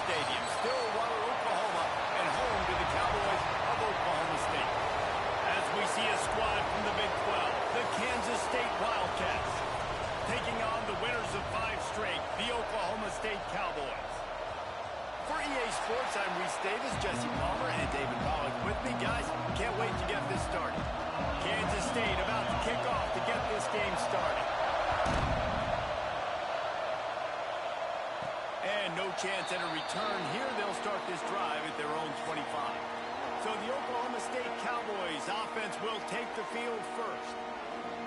Stadium, Stillwater, Oklahoma, and home to the Cowboys of Oklahoma State. As we see a squad from the Big 12, the Kansas State Wildcats, taking on the winners of 5 straight, the Oklahoma State Cowboys. For EA Sports, I'm Reese Davis, Jesse Palmer, and David Pollack with me. Guys, can't wait to get this started. Kansas State about to kick off to get this game started. And no chance at a return here. They'll start this drive at their own 25. So the Oklahoma State Cowboys offense will take the field first.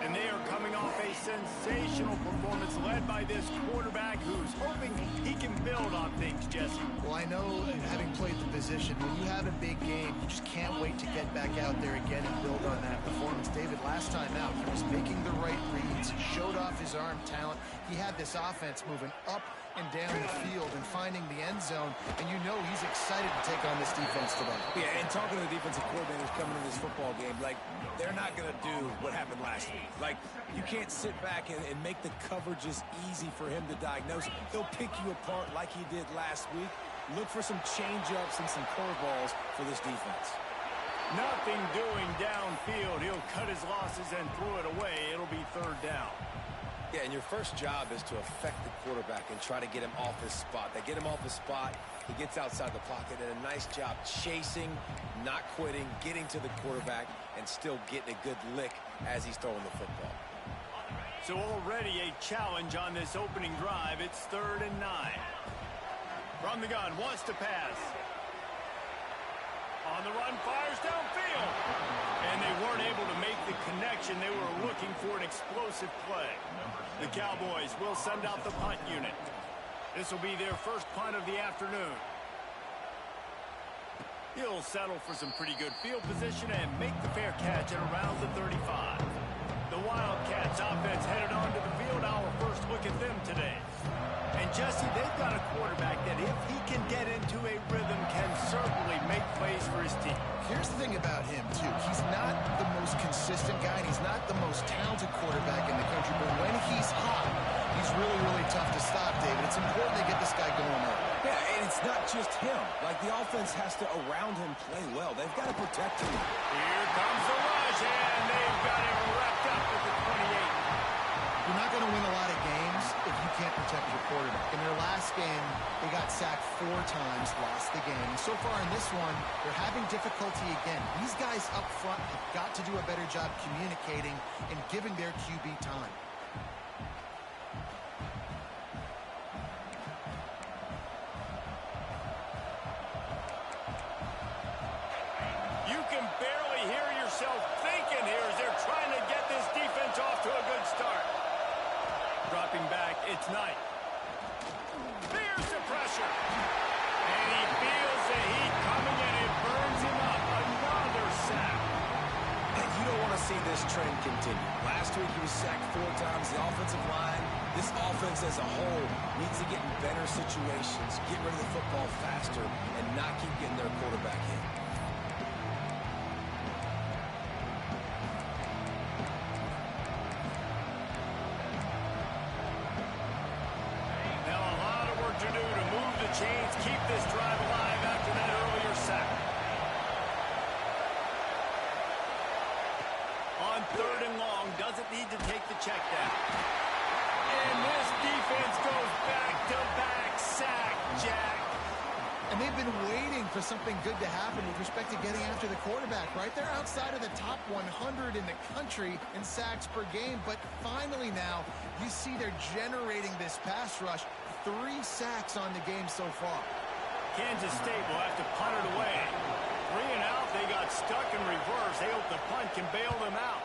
And they are coming off a sensational performance led by this quarterback who's hoping he can build on things, Jesse. Well, I know, having played the position, when you have a big game, you just can't wait to get back out there again and build on that performance. David, last time out, he was making the right reads, showed off his arm talent. He had this offense moving up and down the field and finding the end zone, and you know he's excited to take on this defense today. Yeah, and talking to the defensive coordinators coming in this football game, like, they're not going to do what happened last week. Like, you can't sit back and make the coverages easy for him to diagnose. He'll pick you apart like he did last week. Look for some change-ups and some curveballs for this defense. Nothing doing downfield. He'll cut his losses and throw it away. It'll be 3rd down. Yeah, and your first job is to affect the quarterback and try to get him off his spot. They get him off his spot, he gets outside the pocket, and a nice job chasing, not quitting, getting to the quarterback, and still getting a good lick as he's throwing the football. So already a challenge on this opening drive. It's 3rd and 9. From the gun, wants to pass. On the run, fires downfield. And they weren't able to make the connection. They were looking for an explosive play. The Cowboys will send out the punt unit. This will be their first punt of the afternoon. He'll settle for some pretty good field position and make the fair catch at around the 35. The Wildcats offense headed onto the field. Our first look at them today. And Jesse, they've got a quarterback that if he can get into a rhythm can certainly make plays for his team. Here's the thing about him, too. He's not the most consistent guy, and he's not the most talented quarterback in the country, but when he's hot, he's really, really tough to stop, David. It's important to get this guy going early. Yeah, and it's not just him. Like, the offense has to, around him, play well. They've got to protect him. Here comes the rush, and they've got him wrapped up at the 28. You're not going to win a lot of games if you can't protect your quarterback. In their last game, they got sacked 4 times, lost the game. And so far in this one, they're having difficulty again. These guys up front have got to do a better job communicating and giving their QB time. You can barely hear yourself thinking here as they're trying to get this defense off to a good start. Dropping back, it's Knight. There's the pressure. And he feels the heat coming and it burns him up. Another sack. And you don't want to see this trend continue. Last week he was sacked 4 times. The offensive line, this offense as a whole, needs to get in better situations, get rid of the football faster, and not keep getting their quarterback hit. To do to move the chains, keep this drive alive after that earlier sack. On 3rd and long, doesn't need to take the check down. And this defense goes back-to-back sack, Jack. And they've been waiting for something good to happen with respect to getting after the quarterback, right? They're outside of the top 100 in the country in sacks per game, but finally now you see they're generating this pass rush. 3 sacks on the game so far. Kansas State will have to punt it away. 3 and out, they got stuck in reverse. They hope the punt can bail them out.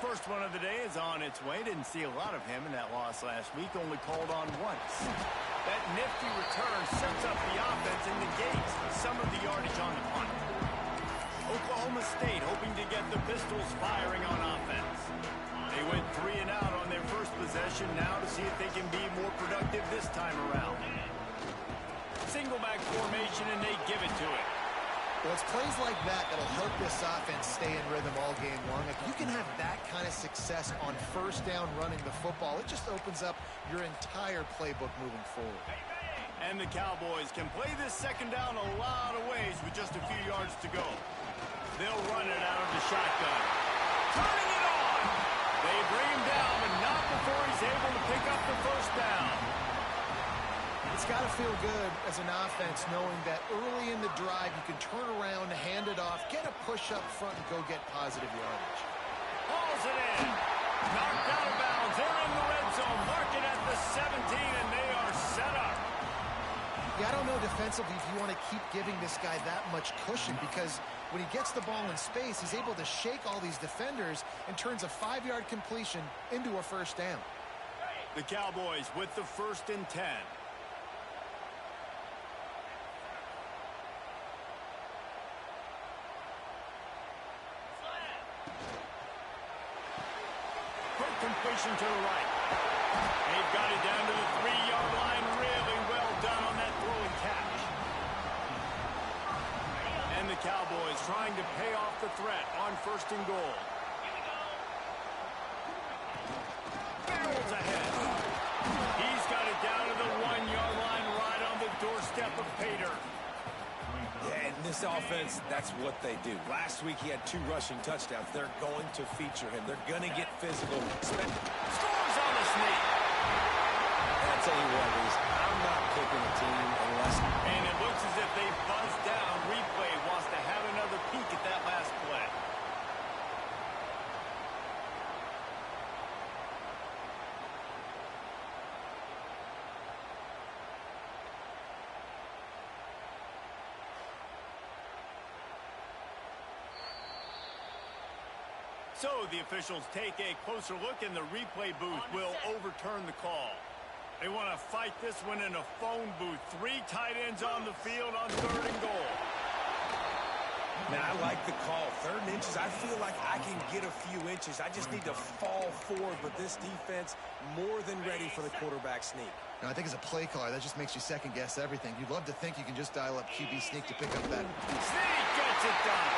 First one of the day is on its way. Didn't see a lot of him in that loss last week, only called on once. That nifty return sets up the offense and negates some of the yardage on the punt. Oklahoma State hoping to get the Pistols firing on offense. They went 3 and out on their first possession, now to see if they can be more productive this time around. Single back formation, and they give it to it. Well, it's plays like that that'll help this offense stay in rhythm all game long. If you can have that kind of success on 1st down running the football, it just opens up your entire playbook moving forward. And the Cowboys can play this second down a lot of ways with just a few yards to go. They'll run it out of the shotgun. Turning it on! They bring him down, but not before he's able to pick up the first down. It's got to feel good as an offense knowing that early in the drive you can turn around, hand it off, get a push up front, and go get positive yardage. Hauls it in. Knocked out of bounds. They're in the red zone. Mark it at the 17, and they are set up. Yeah, I don't know defensively if you want to keep giving this guy that much cushion, because when he gets the ball in space, he's able to shake all these defenders and turns a 5-yard completion into a first down. The Cowboys with the 1st and 10. Completion to the right. They've got it down to the 3-yard line. Really well done on that throw and catch. And the Cowboys trying to pay off the threat on 1st and goal. Barrels ahead. He's got it down to the 1-yard line, right on the doorstep of Pater. Yeah, in this offense, that's what they do. Last week, he had 2 rushing touchdowns. They're going to feature him. They're going to get physical. Scores on the sneak. And I'll tell you what, Reese, I'm not picking a team unless... And it looks as if they buzzed down. Replay wants to have another peek at that last play. So the officials take a closer look, and the replay booth will overturn the call. They want to fight this one in a phone booth. 3 tight ends on the field on 3rd and goal. Man, I like the call. 3rd and inches, I feel like I can get a few inches. I just need to fall forward, but this defense more than ready for the quarterback sneak. Now, I think as a play caller, that just makes you second-guess everything. You'd love to think you can just dial up QB sneak to pick up that. Sneak gets it done.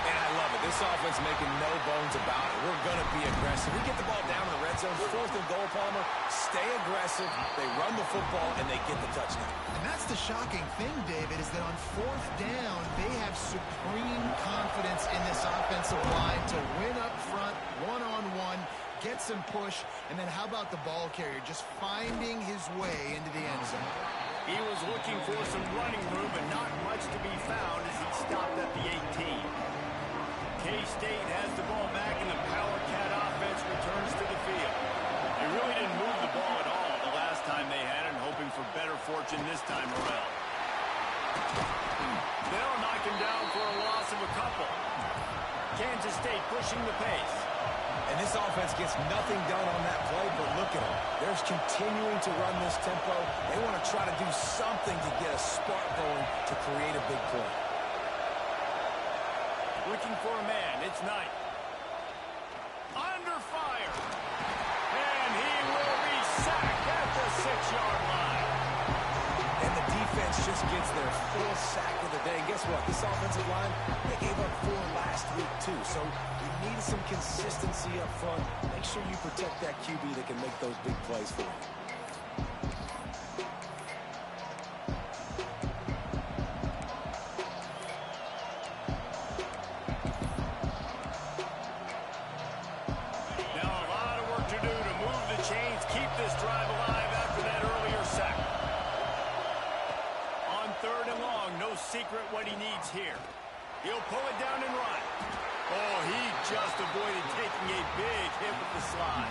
And I love it. This offense making no bones about it. We're going to be aggressive. We get the ball down in the red zone. 4th and goal, Palmer. Stay aggressive. They run the football, and they get the touchdown. And that's the shocking thing, David, is that on 4th down, they have supreme confidence in this offensive line to win up front, one-on-one, get some push, and then how about the ball carrier just finding his way into the end zone? He was looking for some running room, but not much to be found as he stopped at the 18. K-State has the ball back, and the Power Cat offense returns to the field. They really didn't move the ball at all the last time they had it, hoping for better fortune this time around. They'll knock him down for a loss of a couple. Kansas State pushing the pace. And this offense gets nothing done on that play, but look at them. They're continuing to run this tempo. They want to try to do something to get a spark going to create a big play. Looking for a man. It's Knight. Under fire. And he will be sacked at the 6-yard line. And the defense just gets their 4th sack of the day. And guess what? This offensive line, they gave up 4 last week too. So you need some consistency up front. Make sure you protect that QB that can make those big plays for you. Secret what he needs here. He'll pull it down and run. Oh, he just avoided taking a big hit with the slide.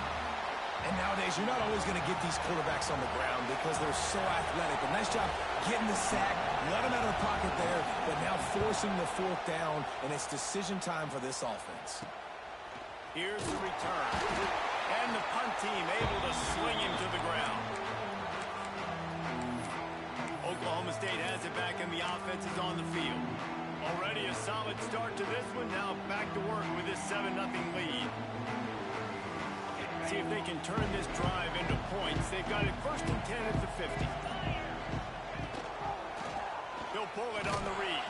And nowadays, you're not always going to get these quarterbacks on the ground because they're so athletic. But nice job getting the sack, let him out of the pocket there, but now forcing the 4th down, and it's decision time for this offense. Here's the return. And the punt team able to swing him to the ground. Oklahoma State has it back, and the offense is on the field. Already a solid start to this one. Now back to work with this 7-0 lead. See if they can turn this drive into points. They've got it 1st and 10 at the 50. They'll pull it on the read.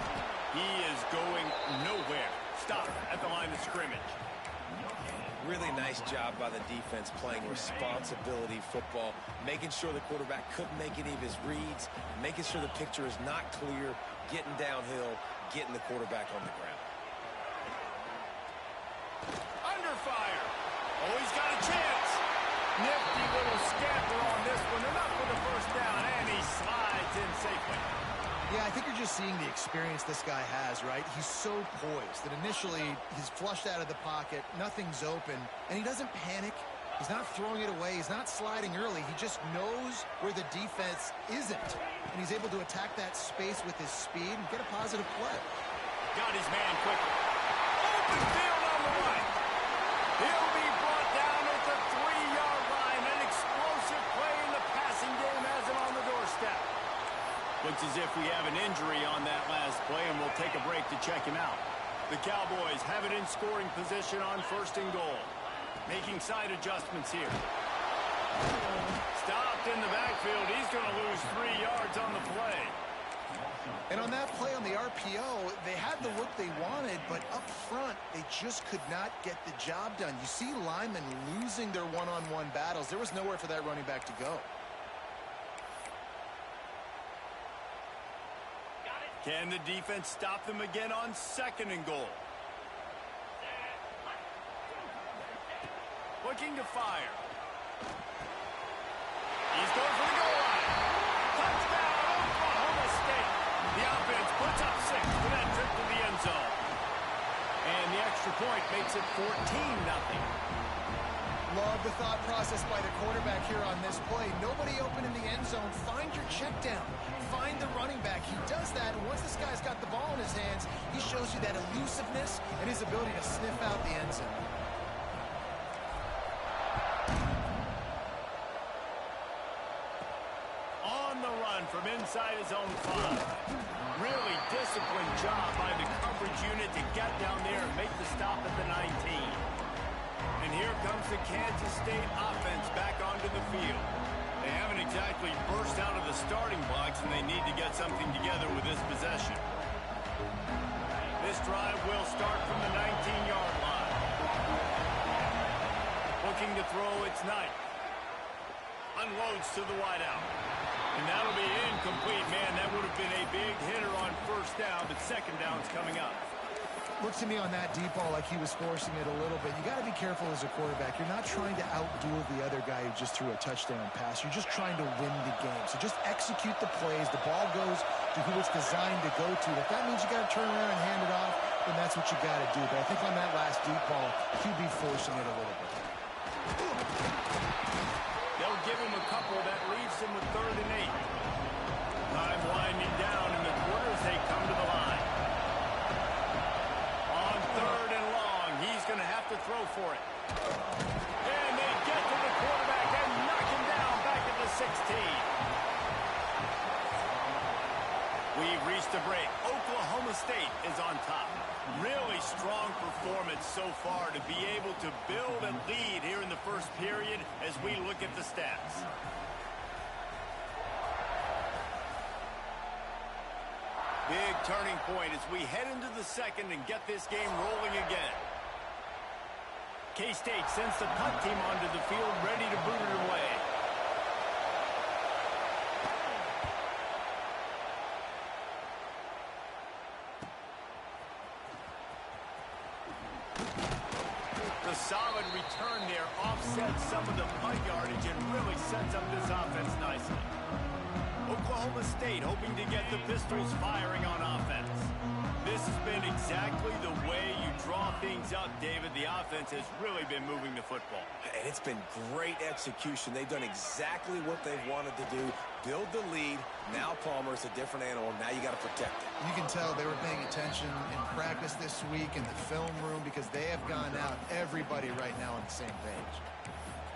He is going nowhere. Stop at the line of scrimmage. Really nice job by the defense playing responsibility football, making sure the quarterback couldn't make any of his reads, making sure the picture is not clear, getting downhill, getting the quarterback on the ground. Under fire. Oh, he's got a chance. Nifty little scamper on this one. Enough for the first down, and he slides in safely. Yeah, I think you're just seeing the experience this guy has, right? He's so poised that initially he's flushed out of the pocket, nothing's open, and he doesn't panic. He's not throwing it away. He's not sliding early. He just knows where the defense isn't, and he's able to attack that space with his speed and get a positive play. Got his man quickly. Open field on the right. He'll be brought down at the 3-yard line. An explosive play in the passing game has him on the doorstep. Looks as if we have an injury on that last play, and we'll take a break to check him out. The Cowboys have it in scoring position on 1st and goal. Making side adjustments here. Stopped in the backfield. He's going to lose 3 yards on the play. And on that play on the RPO, they had the look they wanted, but up front, they just could not get the job done. You see linemen losing their one-on-one battles. There was nowhere for that running back to go. Can the defense stop them again on 2nd and goal? Looking to fire. He's going for the goal line. Touchdown, Oklahoma State. The offense puts up 6 for that trip to the end zone. And the extra point makes it 14-0. Love the thought process by the quarterback here on this play. Nobody open in the end zone. Find your check down. Find the running back. He does that, and once this guy's got the ball in his hands, he shows you that elusiveness and his ability to sniff out the end zone. On the run from inside his own 5. Really disciplined job by the coverage unit to get down there and make the stop at the 19. And here comes the Kansas State offense back onto the field. They haven't exactly burst out of the starting blocks, and they need to get something together with this possession. This drive will start from the 19-yard line. Looking to throw, it's Knight. Unloads to the wideout. And that'll be incomplete. Man, that would have been a big hitter on 1st down, but 2nd down's coming up. Looks to me on that deep ball like he was forcing it a little bit. You got to be careful as a quarterback. You're not trying to outduel the other guy who just threw a touchdown pass. You're just trying to win the game. So just execute the plays. The ball goes to who it's designed to go to. If that means you got to turn around and hand it off, then that's what you got to do. But I think on that last deep ball, QB forcing it a little bit. They'll give him a couple. That leaves him with 3rd and 8. Time winding down in the quarter as they come to the line. On 3rd and long, he's going to have to throw for it. And they get to the quarterback and knock him down back at the 16. We've reached a break. Oklahoma State is on top. Really strong performance so far to be able to build and lead here in the 1st period as we look at the stats. Big turning point as we head into the 2nd and get this game rolling again. K-State sends the punt team onto the field, ready to boot it away. The solid return there offsets some of the punt yardage and really sets up this offense nicely. Oklahoma State hoping to get the Pistols firing on offense. This has been exactly the way you draw things up, David. The offense has really been moving the football. And it's been great execution. They've done exactly what they've wanted to do. Build the lead. Now Palmer's a different animal. Now you got to protect it. You can tell they were paying attention in practice this week in the film room because they have gone out, everybody right now on the same page.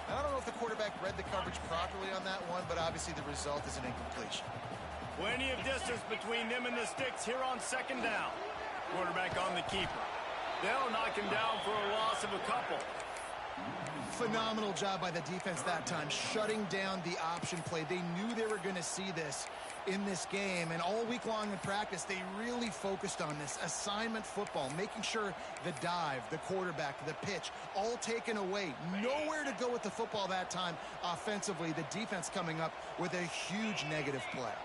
I don't know if the quarterback read the coverage properly on that one, but obviously the result is an incompletion. Plenty of distance between them and the sticks here on 2nd down. Quarterback on the keeper. They'll knock him down for a loss of a couple. Phenomenal job by the defense that time, shutting down the option play. They knew they were going to see this in this game, and all week long in practice, they really focused on this assignment football, making sure the dive, the quarterback, the pitch, all taken away. Nowhere to go with the football that time offensively. The defense coming up with a huge negative play.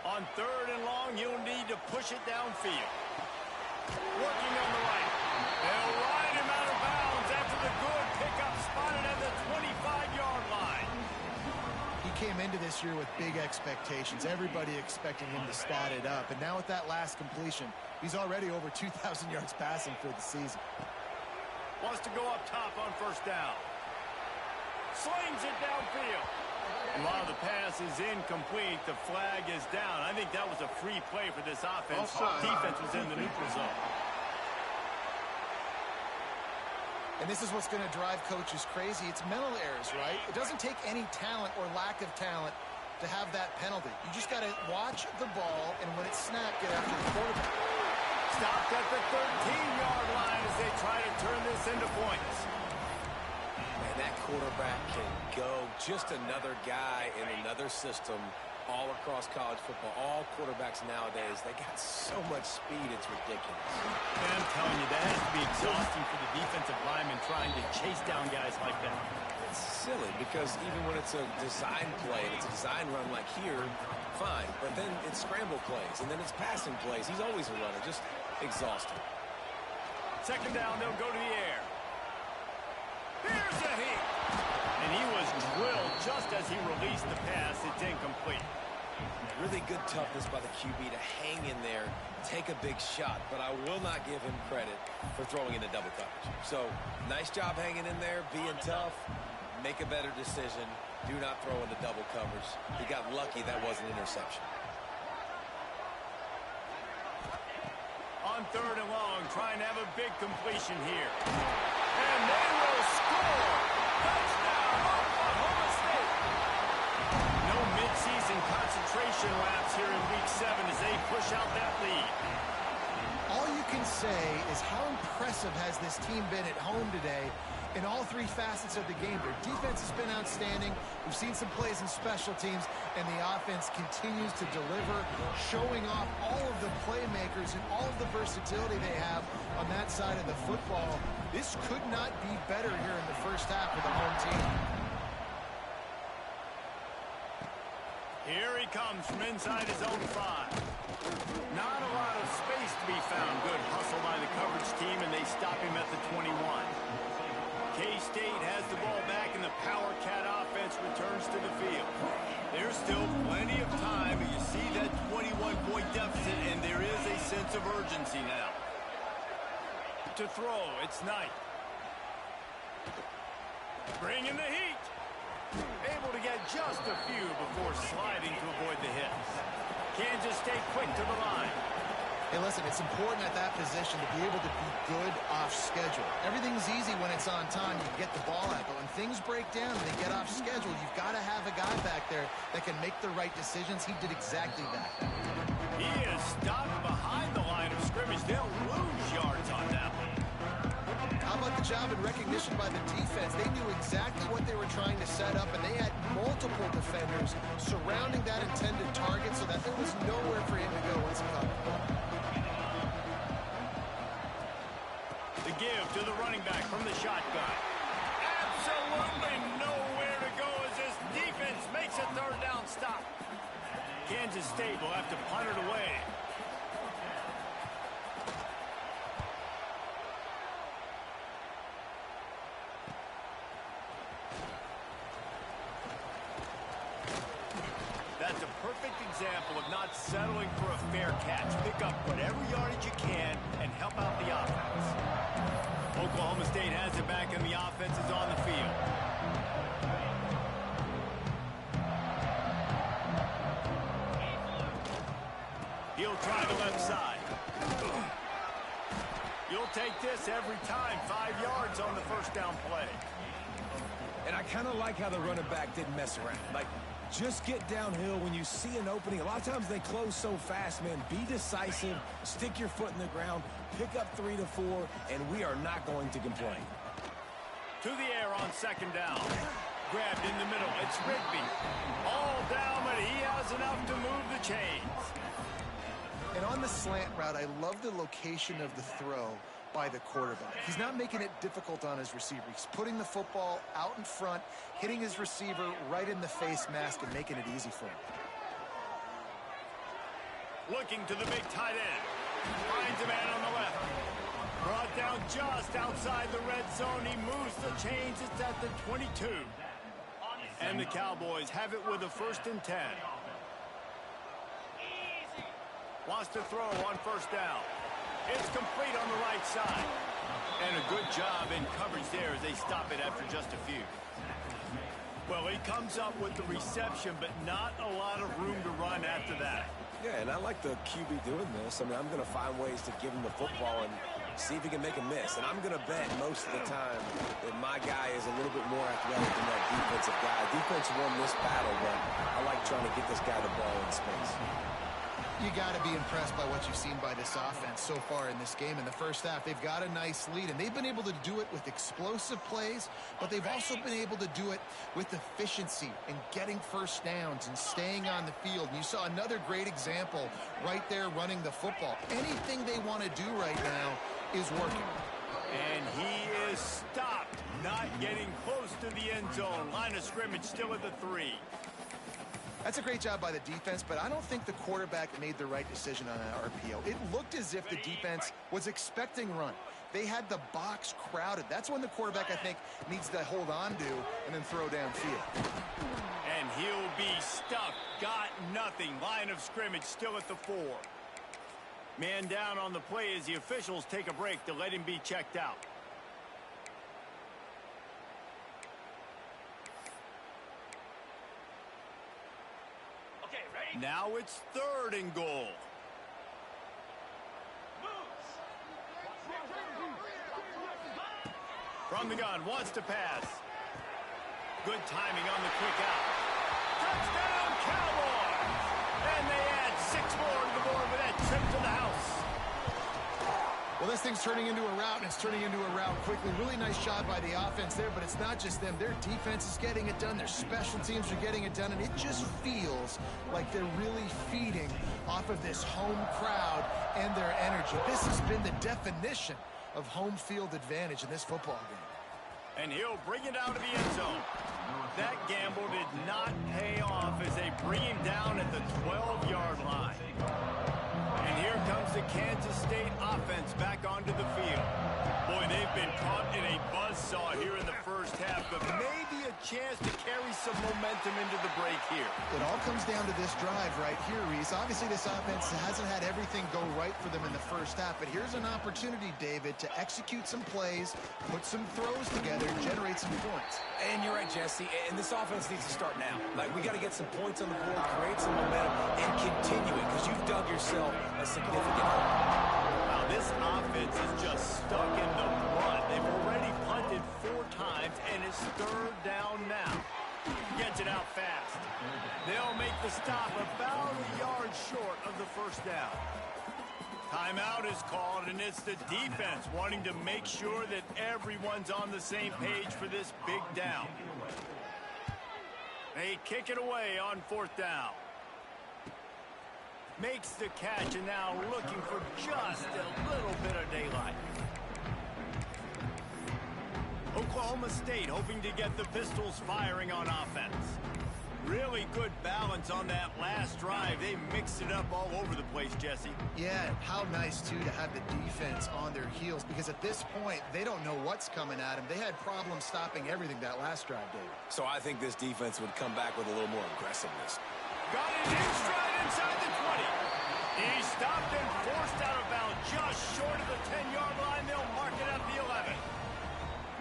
On 3rd and long, you'll need to push it downfield. Working on the right. They'll ride him out of bounds after the good pickup, spotted at the 25-yard line. He came into this year with big expectations. Everybody expecting him to stat it up. And now with that last completion, he's already over 2,000 yards passing for the season. Wants to go up top on 1st down. Slings it downfield. And while the pass is incomplete, the flag is down. I think that was a free play for this offense. Defense was in the neutral zone. And this is what's going to drive coaches crazy. It's mental errors, right? It doesn't take any talent or lack of talent to have that penalty. You just got to watch the ball, and when it's snapped, get after the quarterback. Stopped at the 13-yard line as they try to turn this into points. And that quarterback can go. Just another guy in another system all across college football. All quarterbacks nowadays, they got so much speed, it's ridiculous. And I'm telling you, that has to be exhausting for the defensive lineman trying to chase down guys like that. It's silly because even when it's a design play, it's a design run like here, fine. But then it's scramble plays, and then it's passing plays. He's always a runner, just exhausting. 2nd down, they'll go to the air. Here's a hit. And he was drilled just as he released the pass. It's incomplete. Really good toughness by the QB to hang in there, take a big shot, but I will not give him credit for throwing into double coverage. So, nice job hanging in there, being tough, make a better decision, do not throw into double coverage. He got lucky that was an interception. On 3rd and long, trying to have a big completion here. And they will score! Touchdown, Oklahoma State! No midseason concentration laps here in Week 7 as they push out that lead. All you can say is how impressive has this team been at home today in all 3 facets of the game. Their defense has been outstanding. We've seen some plays in special teams, and the offense continues to deliver, showing off all of the playmakers and all of the versatility they have on that side of the football. This could not be better here in the first half of the home team. Here he comes from inside his own 5. Not a lot of space to be found. Good hustle by the coverage team, and they stop him at the 21. K-State has the ball back, and the Power Cat offense returns to the field. There's still plenty of time, but you see that 21-point deficit, and there is a sense of urgency now. To throw, it's Knight. Bringing the heat. Able to get just a few before sliding to avoid the hits. Kansas State quick to the line. Hey, listen, it's important at that position to be able to be good off schedule. Everything's easy when it's on time. You can get the ball out. But when things break down and they get off schedule, you've got to have a guy back there that can make the right decisions. He did exactly that. He is stopped behind the line of scrimmage. They'll lose yards on that one. How about the job and recognition by the defense? They knew exactly what they were trying to set up, and they had multiple defenders surrounding that intended target so that there was nowhere for him to go once he caught the ball. The give to the running back from the shotgun. Absolutely nowhere to go as this defense makes a 3rd down stop. Kansas State will have to punt it away. That's a perfect example of not settling for a fair catch. Pick up whatever yardage you can and help out the offense. Oklahoma State has it back, and the offense is on the field. He'll try the left side. You'll take this every time. 5 yards on the 1st down play. And I kind of like how the running back didn't mess around. Like, Just get downhill when you see an opening. A lot of times they close so fast, man. Be decisive, stick your foot in the ground, pick up 3 to 4, and we are not going to complain. To the air on second down. Grabbed in the middle. It's Rigby. All down, but he has enough to move the chains. And on the slant route, I love the location of the throw by the quarterback. He's not making it difficult on his receiver. He's putting the football out in front, hitting his receiver right in the face mask and making it easy for him. Looking to the big tight end. Finds a man on the left. Brought down just outside the red zone. He moves the chains. It's at the 22. And the Cowboys have it with a 1st and 10. Wants to throw on first down. It's complete on the right side. And a good job in coverage there as they stop it after just a few. Well, he comes up with the reception, but not a lot of room to run after that. Yeah, and I like the QB doing this. I mean, I'm going to find ways to give him the football and see if he can make a miss. And I'm going to bet most of the time that my guy is a little bit more athletic than that defensive guy. Defense won this battle, but I like trying to get this guy the ball in space. You got to be impressed by what you've seen by this offense so far in this game. In the first half, they've got a nice lead, and they've been able to do it with explosive plays, but they've also been able to do it with efficiency and getting first downs and staying on the field. And you saw another great example right there running the football. Anything they want to do right now is working. And he is stopped, not getting close to the end zone. Line of scrimmage still at the 3. That's a great job by the defense, but I don't think the quarterback made the right decision on that RPO. It looked as if the defense was expecting run. They had the box crowded. That's when the quarterback, I think, needs to hold on to and then throw downfield. And he'll be stuck. Got nothing. Line of scrimmage still at the 4. Man down on the play as the officials take a break to let him be checked out. Now it's 3rd and goal. From the gun, wants to pass. Good timing on the quick out. Touchdown, Cowboys! And they add 6 more to the board with that trip to the house. Well, this thing's turning into a rout, and it's turning into a rout quickly. Really nice job by the offense there, but it's not just them. Their defense is getting it done. Their special teams are getting it done, and it just feels like they're really feeding off of this home crowd and their energy. This has been the definition of home field advantage in this football game. And he'll bring it out of the end zone. That gamble did not pay off as they bring him down at the 12-yard line. And here comes the Kansas State offense back onto the field. Boy, they've been caught in a buzzsaw here in the first half, but maybe a chance to carry some momentum into the break here. It all comes down to this drive right here, Reese. Obviously, this offense hasn't had everything go right for them in the first half, but here's an opportunity, David, to execute some plays, put some throws together, generate some points. And you're right, Jesse, and this offense needs to start now. Like, we got to get some points on the board, create some momentum, and continue it, because you've dug yourself a significant hole. Wow, this offense is just stuck in the run. They've already punted 4 times, and it's 3rd down now. Gets it out fast. They'll make the stop about a yard short of the first down. Timeout is called, and it's the defense wanting to make sure that everyone's on the same page for this big down. They kick it away on 4th down. Makes the catch, and now looking for just a little bit of daylight. Oklahoma State hoping to get the Pistols firing on offense. Really good balance on that last drive. They mixed it up all over the place, Jesse. Yeah, how nice, too, to have the defense on their heels, because at this point, they don't know what's coming at them. They had problems stopping everything that last drive, David. So I think this defense would come back with a little more aggressiveness. Got it in stride inside the 20. He stopped and forced out of bounds just short of the 10-yard line. They'll mark it at the 11.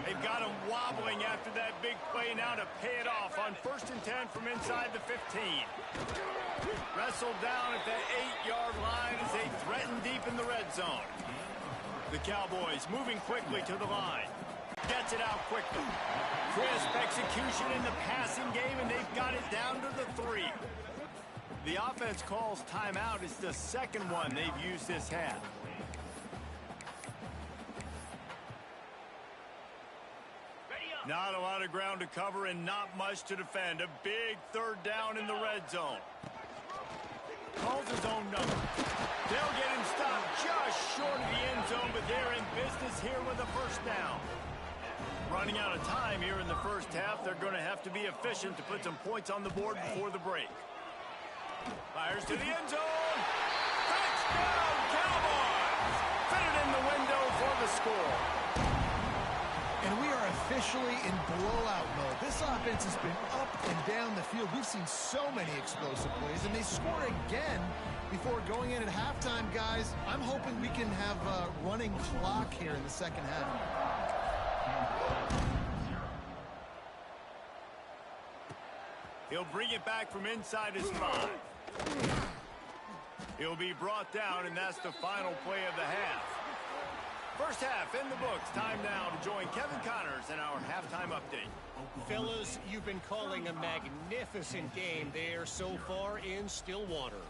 They've got him wobbling after that big play now to pay it off on 1st and 10 from inside the 15. Wrestled down at that 8-yard line as they threaten deep in the red zone. The Cowboys moving quickly to the line. gets it out quickly. Crisp execution in the passing game, and they've got it down to the 3. The offense calls timeout. It's the second one they've used this half. Not a lot of ground to cover and not much to defend. A big third down in the red zone. Calls his own number. They'll get him stopped just short of the end zone, but they're in business here with a first down. Running out of time here in the first half. They're going to have to be efficient to put some points on the board before the break. Fires to the end zone. Touchdown, Cowboys! Fit it in the window for the score. And we are officially in blowout mode. This offense has been up and down the field. We've seen so many explosive plays, and they score again before going in at halftime, guys. I'm hoping we can have a running clock here in the second half. He'll bring it back from inside his 5. He'll be brought down, and that's the final play of the half. First half in the books. Time now to join Kevin Connors in our halftime update. Fellas, you've been calling a magnificent game there so far in Stillwater.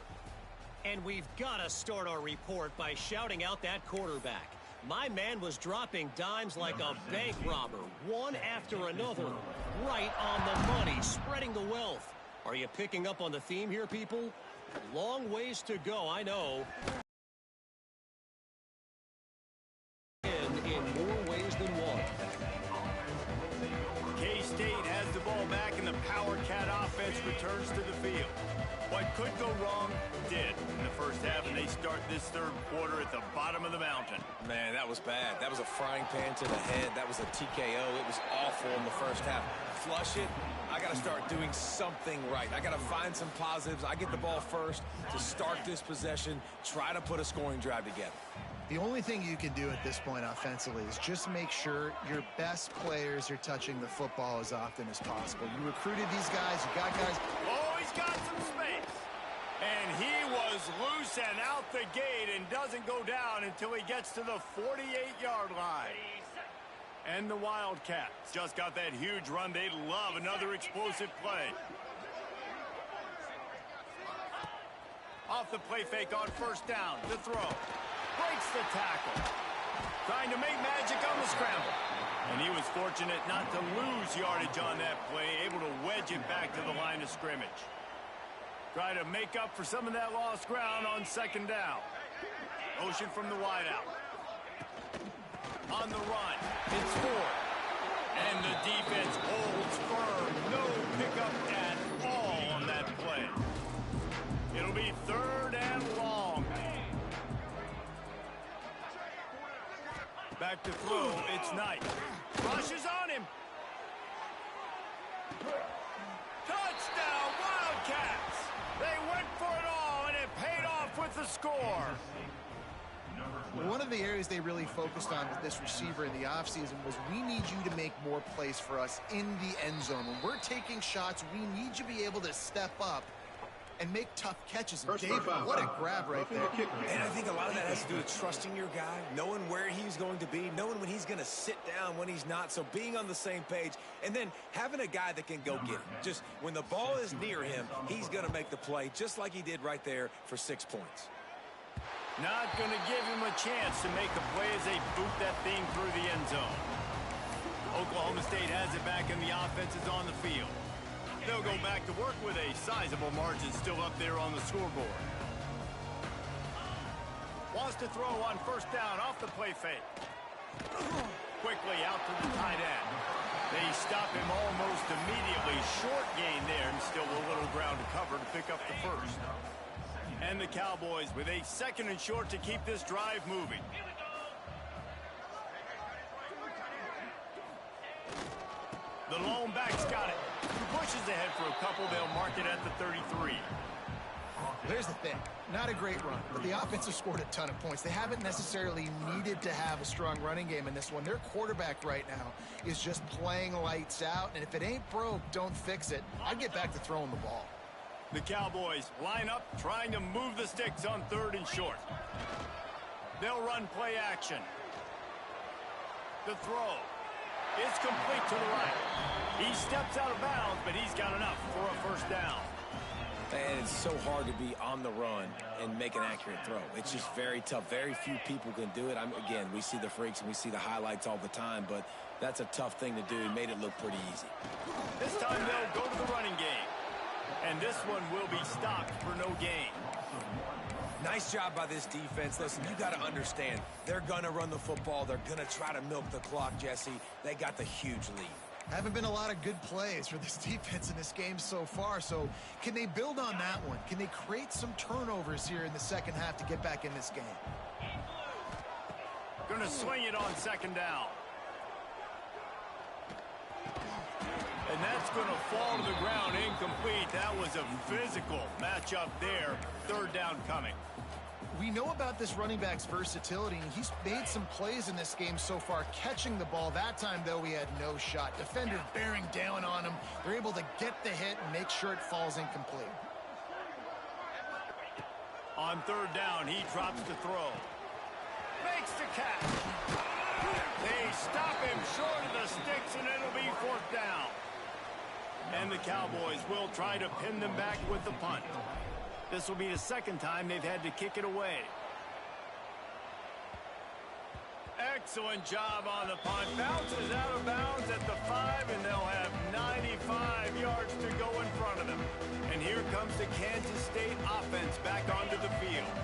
And we've got to start our report by shouting out that quarterback. My man was dropping dimes like a bank robber, one after another, right on the money, spreading the wealth. Are you picking up on the theme here, people? Long ways to go, I know. In more ways than one. K-State has the ball back, and the Power Cat offense returns to the field. What could go wrong did in the first half, and they start this third quarter at the bottom of the mountain. Man, that was bad. That was a frying pan to the head. That was a TKO. It was awful in the first half. Flush it. I got to start doing something right. I got to find some positives. I get the ball first to start this possession, try to put a scoring drive together. The only thing you can do at this point offensively is just make sure your best players are touching the football as often as possible. You recruited these guys. You got guys. Oh, he's got some space. And he was loose and out the gate and doesn't go down until he gets to the 48-yard line. And the Wildcats just got that huge run. They love another explosive play. Off the play fake on first down. The throw. Breaks the tackle. Trying to make magic on the scramble. And he was fortunate not to lose yardage on that play. Able to wedge it back to the line of scrimmage. Try to make up for some of that lost ground on second down. Motion from the wideout. On the run. It's 4. And the defense holds firm. No pickup at all on that play. It'll be third and long. Back to throw. It's Knight. Rushes on him. Touchdown, Wildcats. They went for it all, and it paid off with the score. One of the areas they really focused on with this receiver in the offseason was we need you to make more plays for us in the end zone. When we're taking shots, we need you to be able to step up and make tough catches. And David, what a grab right there. And I think a lot of that has to do with trusting your guy, knowing where he's going to be, knowing when he's going to sit down, when he's not, so being on the same page, and then having a guy that can go get him. Just when the ball is near him, he's going to make the play, just like he did right there for 6 points. Not going to give him a chance to make a play as they boot that thing through the end zone. Oklahoma State has it back, and the offense is on the field. They'll go back to work with a sizable margin still up there on the scoreboard. Wants to throw on first down off the play fake. Quickly out to the tight end. They stop him almost immediately. Short gain there, and still a little ground to cover to pick up the first. And the Cowboys with a second and short to keep this drive moving. The lone back's got it. Pushes ahead for a couple. They'll mark it at the 33. Here's the thing. Not a great run, but the offense has scored a ton of points. They haven't necessarily needed to have a strong running game in this one. Their quarterback right now is just playing lights out, and if it ain't broke, don't fix it. I'd get back to throwing the ball. The Cowboys line up, trying to move the sticks on third and short. They'll run play action. The throw. It's complete to the right. He steps out of bounds, but he's got enough for a first down. And it's so hard to be on the run and make an accurate throw. It's just very tough. Very few people can do it. Again, we see the freaks and we see the highlights all the time, but that's a tough thing to do. He made it look pretty easy. This time they'll go to the running game. And this one will be stopped for no gain. Nice job by this defense. Listen, you got to understand, they're going to run the football. They're going to try to milk the clock, Jesse. They got the huge lead. Haven't been a lot of good plays for this defense in this game so far, so can they build on that one? Can they create some turnovers here in the second half to get back in this game? Going to swing it on second down. And that's going to fall to the ground incomplete. That was a physical matchup there. Third down coming. We know about this running back's versatility, and he's made some plays in this game so far, catching the ball. That time, though, he had no shot. Defender bearing down on him. They're able to get the hit and make sure it falls incomplete. On third down, he drops to throw. Makes the catch. They stop him short of the sticks, and it'll be fourth down. And the Cowboys will try to pin them back with the punt. This will be the second time they've had to kick it away. Excellent job on the punt. Bounces out of bounds at the 5, and they'll have 95 yards to go in front of them. And here comes the Kansas State offense back onto the field.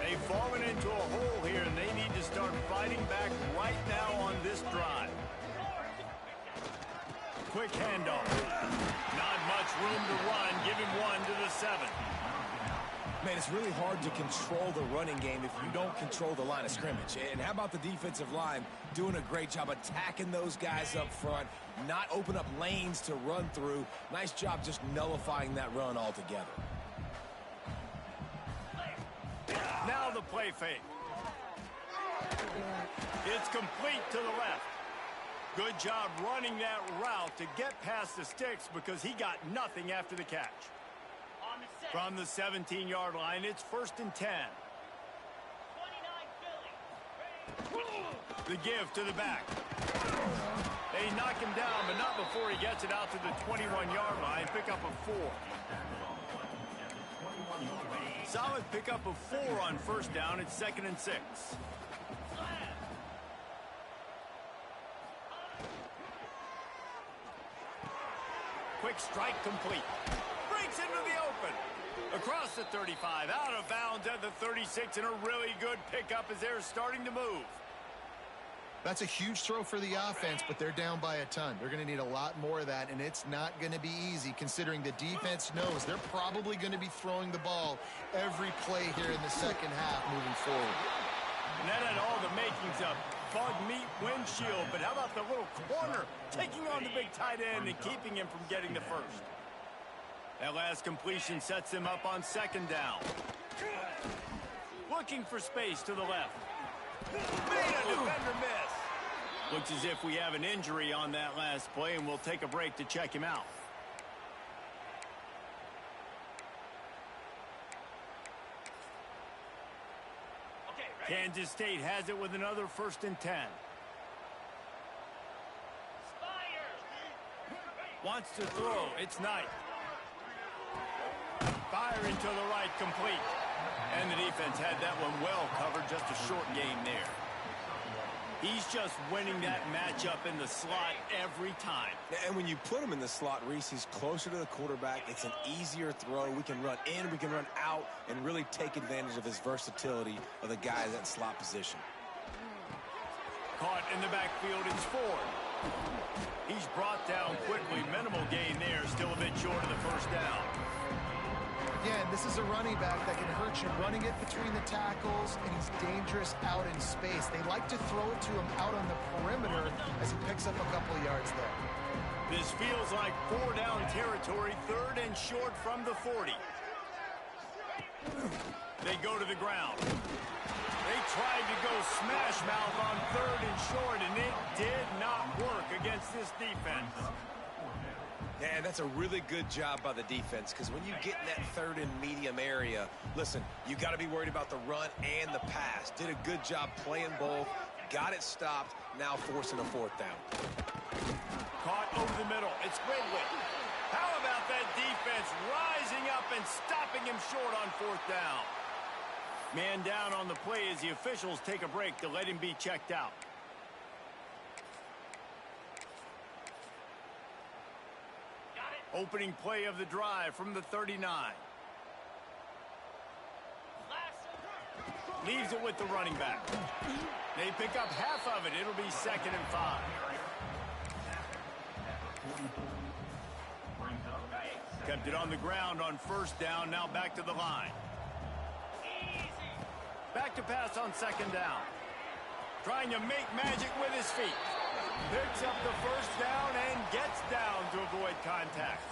They've fallen into a hole here, and they need to start fighting back right now on this drive. Quick handoff. Not much room to run. Give him one to the 7. Man, it's really hard to control the running game if you don't control the line of scrimmage. And how about the defensive line doing a great job attacking those guys up front, not open up lanes to run through. Nice job just nullifying that run altogether. Now the play fake. It's complete to the left. Good job running that route to get past the sticks because he got nothing after the catch. From the 17-yard line, it's first and 10. The give to the back. They knock him down, but not before he gets it out to the 21-yard line. Pick up a 4. Solid pickup of 4 on first down. It's second and 6. Quick strike complete. Breaks into the open. Across the 35, out of bounds at the 36, and a really good pickup as they're starting to move. That's a huge throw for the offense, but they're down by a ton. They're going to need a lot more of that, and it's not going to be easy considering the defense knows they're probably going to be throwing the ball every play here in the second half moving forward. And that had all the makings of bug meat windshield, but how about the little corner taking on the big tight end and keeping him from getting the first? That last completion sets him up on second down. Looking for space to the left. Made a defender miss. Looks as if we have an injury on that last play, and we'll take a break to check him out. Kansas State has it with another first and 10. Wants to throw. It's Knight. Firing to the right, complete. And the defense had that one well covered, just a short game there. He's just winning that matchup in the slot every time. And when you put him in the slot, Reese, he's closer to the quarterback. It's an easier throw. We can run in, we can run out, and really take advantage of his versatility of the guy in that slot position. Caught in the backfield, it's Ford. He's brought down quickly. Minimal gain there, still a bit short of the first down. Again, this is a running back that can hurt you running it between the tackles, and he's dangerous out in space. They like to throw it to him out on the perimeter as he picks up a couple of yards there. This feels like 4-down territory, third and short from the 40. They go to the ground. They tried to go smash mouth on third and short, and it did not work against this defense. Yeah, that's a really good job by the defense, because when you get in that third and medium area, listen, you got to be worried about the run and the pass. Did a good job playing both, got it stopped. now forcing a fourth down. Caught over the middle. It's Ridley. How about that defense rising up and stopping him short on fourth down? Man down on the play as the officials take a break to let him be checked out. Opening play of the drive from the 39. Leaves it with the running back. They pick up half of it. It'll be 2nd and 5. Kept it on the ground on first down. Now back to the line. Back to pass on 2nd down. Trying to make magic with his feet. Picks up the first down and gets down to avoid contact.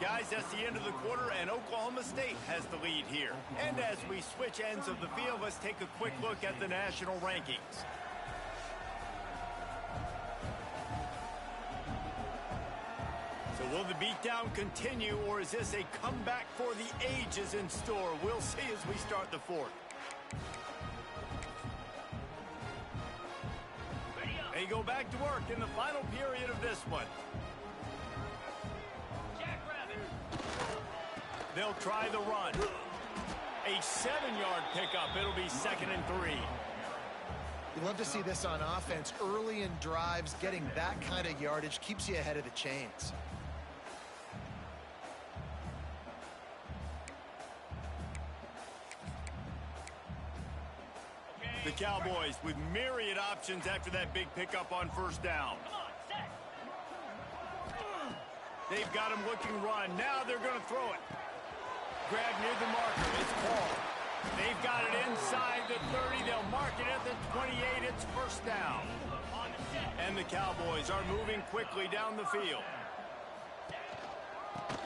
Guys, that's the end of the quarter, and Oklahoma State has the lead here. And as we switch ends of the field, let's take a quick look at the national rankings. So will the beatdown continue, or is this a comeback for the ages in store? We'll see as we start the fourth. They go back to work in the final period of this one. They'll try the run. A 7-yard pickup. It'll be 2nd and 3. You love to see this on offense. Early in drives, getting that kind of yardage keeps you ahead of the chains. The Cowboys with myriad options after that big pickup on first down. They've got him looking run. Now they're going to throw it. Grab near the marker. It's Paul. They've got it inside the 30. They'll mark it at the 28. It's first down. And the Cowboys are moving quickly down the field.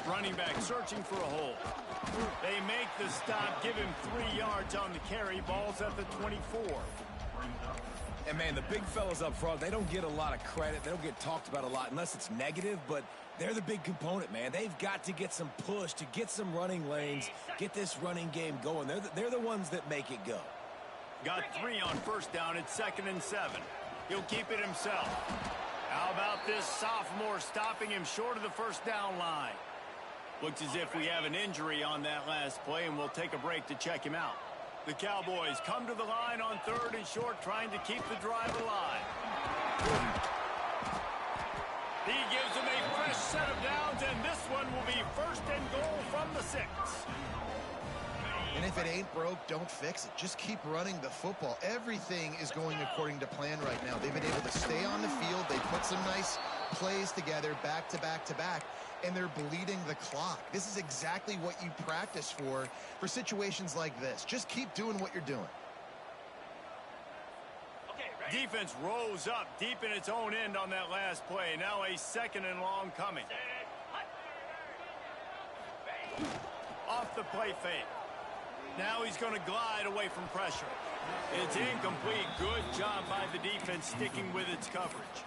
Running back searching for a hole. They make the stop, give him 3 yards on the carry. Ball's at the 24. And, man, the big fellas up front, they don't get a lot of credit. They don't get talked about a lot unless it's negative, but they're the big component, man. They've got to get some push, to get some running lanes, get this running game going. They're the ones that make it go. Got 3 on first down. It's 2nd and 7. He'll keep it himself. How about this sophomore stopping him short of the first down line? Looks as if we have an injury on that last play, and we'll take a break to check him out. The Cowboys come to the line on 3rd and short, trying to keep the drive alive. He gives them a fresh set of downs, and this one will be 1st and goal from the 6. And if it ain't broke, don't fix it. Just keep running the football. Everything is going according to plan right now. They've been able to stay on the field. They put some nice plays together back to back to back, and they're bleeding the clock. This is exactly what you practice for situations like this. Just keep doing what you're doing. Defense rose up deep in its own end on that last play. Now a 2nd and long coming. Off the play fake. Now he's going to glide away from pressure. It's incomplete. Good job by the defense sticking with its coverage.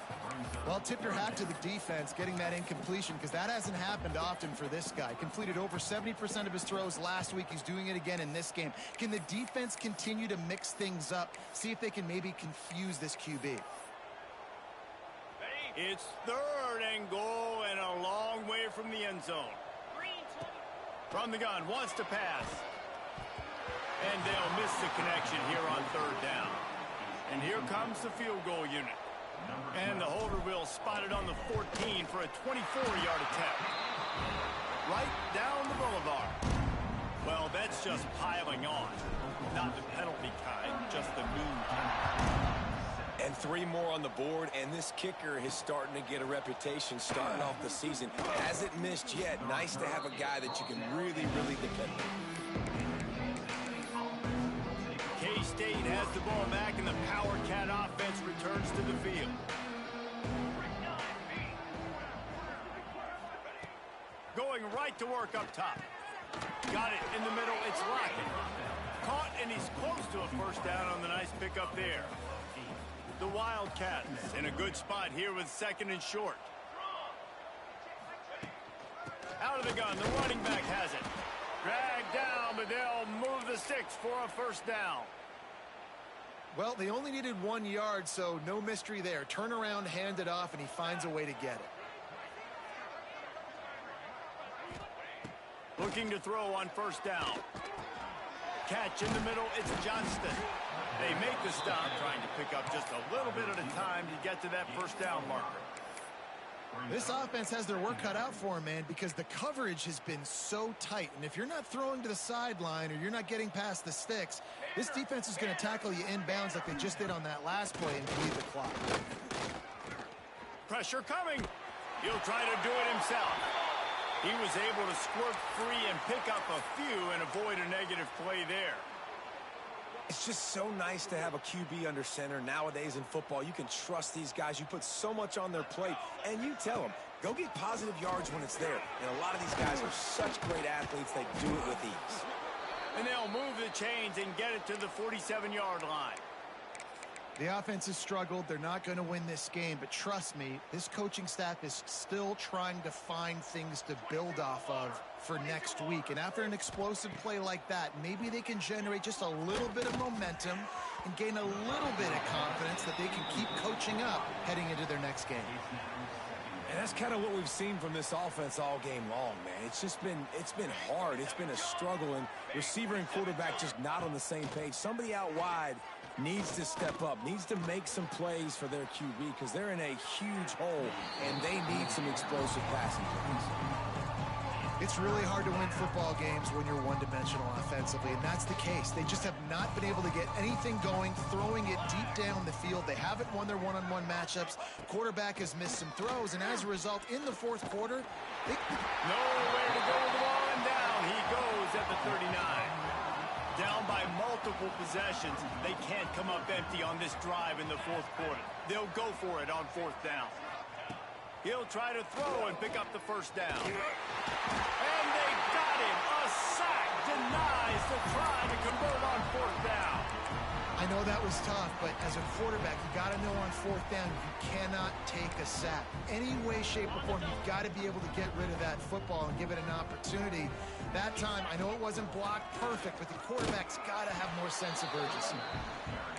Well, tip your hat to the defense getting that incompletion, because that hasn't happened often for this guy. Completed over 70% of his throws last week. He's doing it again in this game. Can the defense continue to mix things up? See if they can maybe confuse this QB. It's 3rd and goal and a long way from the end zone. From the gun, wants to pass. And they'll miss the connection here on 3rd down. And here comes the field goal unit. And the holder will spot it on the 14 for a 24-yard attempt. Right down the boulevard. Well, that's just piling on. Not the penalty kind, just the mean kind. And 3 more on the board, and this kicker is starting to get a reputation starting off the season. Hasn't missed yet. Nice to have a guy that you can really, really depend on. K-State has the ball back, and the Power Cat offense returns to the field. Going right to work up top. Got it in the middle. It's Lockett. Caught, and he's close to a first down on the nice pickup there. The Wildcats in a good spot here with 2nd and short. Out of the gun. The running back has it. Dragged down, but they'll move the sticks for a first down. Well, they only needed 1 yard, so no mystery there. Turn around, hand it off, and he finds a way to get it. Looking to throw on first down. Catch in the middle, it's Johnston. They make the stop, trying to pick up just a little bit at a time to get to that first down marker. This offense has their work cut out for them, man, because the coverage has been so tight. And if you're not throwing to the sideline or you're not getting past the sticks, this defense is going to tackle you inbounds like they just did on that last play and bleed the clock. Pressure coming. He'll try to do it himself. He was able to squirt free and pick up a few and avoid a negative play there. It's just so nice to have a QB under center. Nowadays in football, you can trust these guys. You put so much on their plate, and you tell them, go get positive yards when it's there. And a lot of these guys are such great athletes, they do it with ease. And they'll move the chains and get it to the 47-yard line. The offense has struggled. They're not going to win this game, but trust me, this coaching staff is still trying to find things to build off of for next week. And after an explosive play like that, maybe they can generate just a little bit of momentum and gain a little bit of confidence that they can keep coaching up heading into their next game. And that's kind of what we've seen from this offense all game long, man. It's been hard. It's been a struggle, and receiver and quarterback just not on the same page. Somebody out wide needs to step up, needs to make some plays for their QB because they're in a huge hole, and they need some explosive passing plays. It's really hard to win football games when you're one-dimensional offensively, and that's the case. They just have not been able to get anything going, throwing it deep down the field. They haven't won their one-on-one matchups. Quarterback has missed some throws, and as a result, in the fourth quarter, nowhere to go with the ball, and down he goes at the 39. Down by multiple possessions. They can't come up empty on this drive in the fourth quarter. They'll go for it on fourth down. He'll try to throw and pick up the first down. And they got him. A sack denies the try to convert on fourth down. I know that was tough, but as a quarterback, you got to know on fourth down, you cannot take a sack. Any way, shape, or form, you've got to be able to get rid of that football and give it an opportunity. That time, I know it wasn't blocked perfect, but the quarterback's got to have more sense of urgency.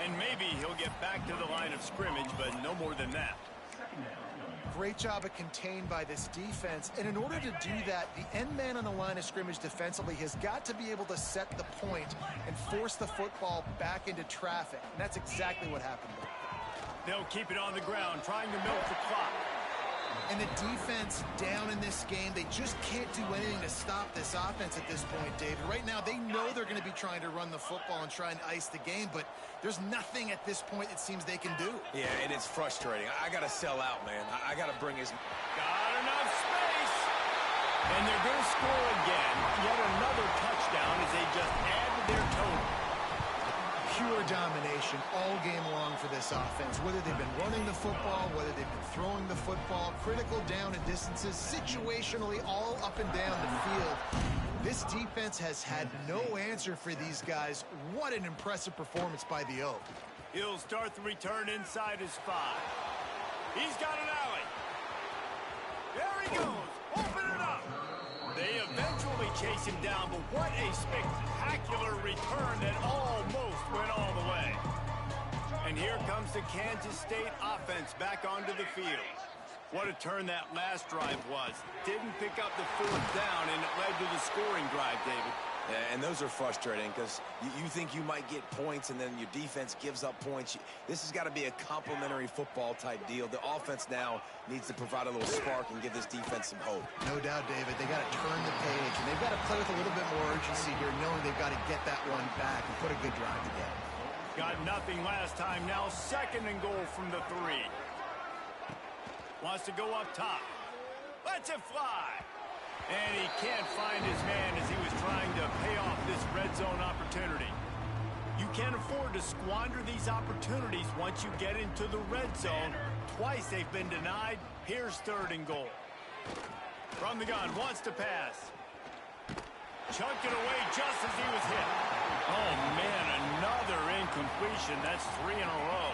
And maybe he'll get back to the line of scrimmage, but no more than that. Great job of contained by this defense. And in order to do that, the end man on the line of scrimmage defensively has got to be able to set the point and force the football back into traffic. And that's exactly what happened there. They'll keep it on the ground, trying to milk the clock. And the defense down in this game, they just can't do anything to stop this offense at this point, David. Right now, they know they're going to be trying to run the football and try and ice the game, but there's nothing at this point it seems they can do. Yeah, and it's frustrating. I got to sell out, man. I got to bring his... Got enough space. And they're going to score again. Yet another touchdown as they just add to their total. Pure domination all game long for this offense. Whether they've been running the football, whether they've been throwing the football, critical down and distances, situationally all up and down the field. This defense has had no answer for these guys. What an impressive performance by the Oak. He'll start the return inside his 5. He's got an alley. There he goes. Open it up. They eventually chase him down, but what a spectacular return that almost went all the way. And here comes the Kansas State offense back onto the field. What a turn that last drive was. Didn't pick up the fourth down, and it led to the scoring drive, David. Yeah, and those are frustrating because you think you might get points and then your defense gives up points. This has got to be a complementary football type deal. The offense now needs to provide a little spark and give this defense some hope. No doubt, David. They got to turn the page, and they've got to play with a little bit more urgency here, knowing they've got to get that one back and put a good drive together. Got nothing last time. Now 2nd and goal from the 3. Wants to go up top. Lets it fly. And he can't find his man as he was trying to pay off this red zone opportunity. You can't afford to squander these opportunities once you get into the red zone. Twice they've been denied. Here's 3rd and goal. From the gun, wants to pass. Chunked it away just as he was hit. Oh, man, another incompletion. That's 3 in a row.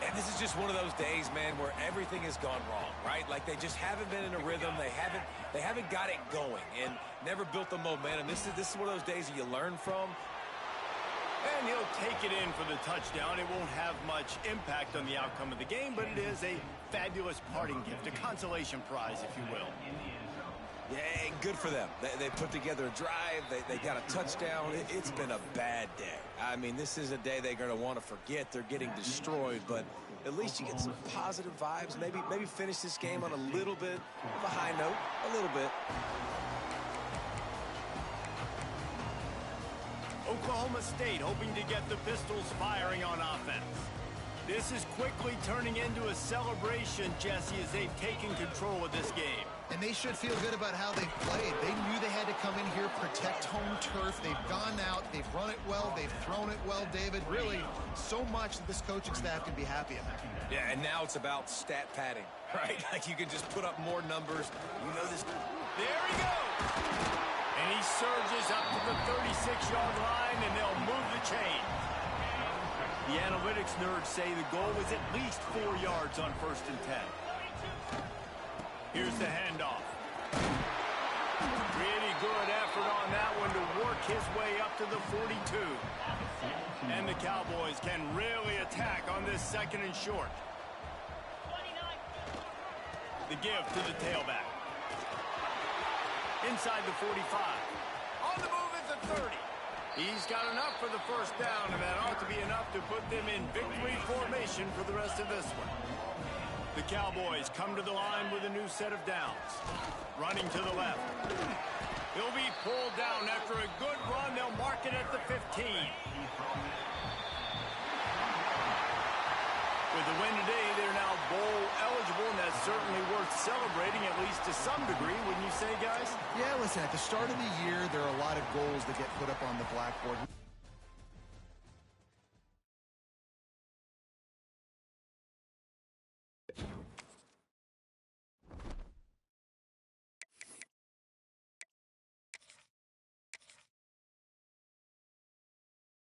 And this is just one of those days, man, where everything has gone wrong, right? Like they just haven't been in a rhythm. They haven't got it going and never built the momentum. This is one of those days that you learn from. And he'll take it in for the touchdown. It won't have much impact on the outcome of the game, but it is a fabulous parting gift, a consolation prize, if you will. Yeah, good for them. They put together a drive. They got a touchdown. It's been a bad day. I mean, this is a day they're going to want to forget. They're getting destroyed, but at least you get some positive vibes. Maybe finish this game on a little bit of a high note, a little bit. Oklahoma State hoping to get the Pistols firing on offense. This is quickly turning into a celebration, Jesse, as they've taken control of this game. And they should feel good about how they've played. They knew they had to come in here, protect home turf. They've gone out, they've run it well, they've thrown it well, David. Really, so much that this coaching staff can be happy about. Yeah, and now it's about stat padding, right? Like you can just put up more numbers. You know this. There he goes! And he surges up to the 36-yard line, and they'll move the chain. The analytics nerds say the goal was at least 4 yards on 1st and 10. Here's the handoff. Pretty good effort on that one to work his way up to the 42. And the Cowboys can really attack on this 2nd and short. The give to the tailback. Inside the 45. On the move at the 30. He's got enough for the 1st down, and that ought to be enough to put them in victory formation for the rest of this one. The Cowboys come to the line with a new set of downs. Running to the left. He'll be pulled down after a good run. They'll mark it at the 15. With the win today, they're now bowl eligible, and that's certainly worth celebrating, at least to some degree, wouldn't you say, guys? Yeah, listen, at the start of the year, there are a lot of goals that get put up on the blackboard.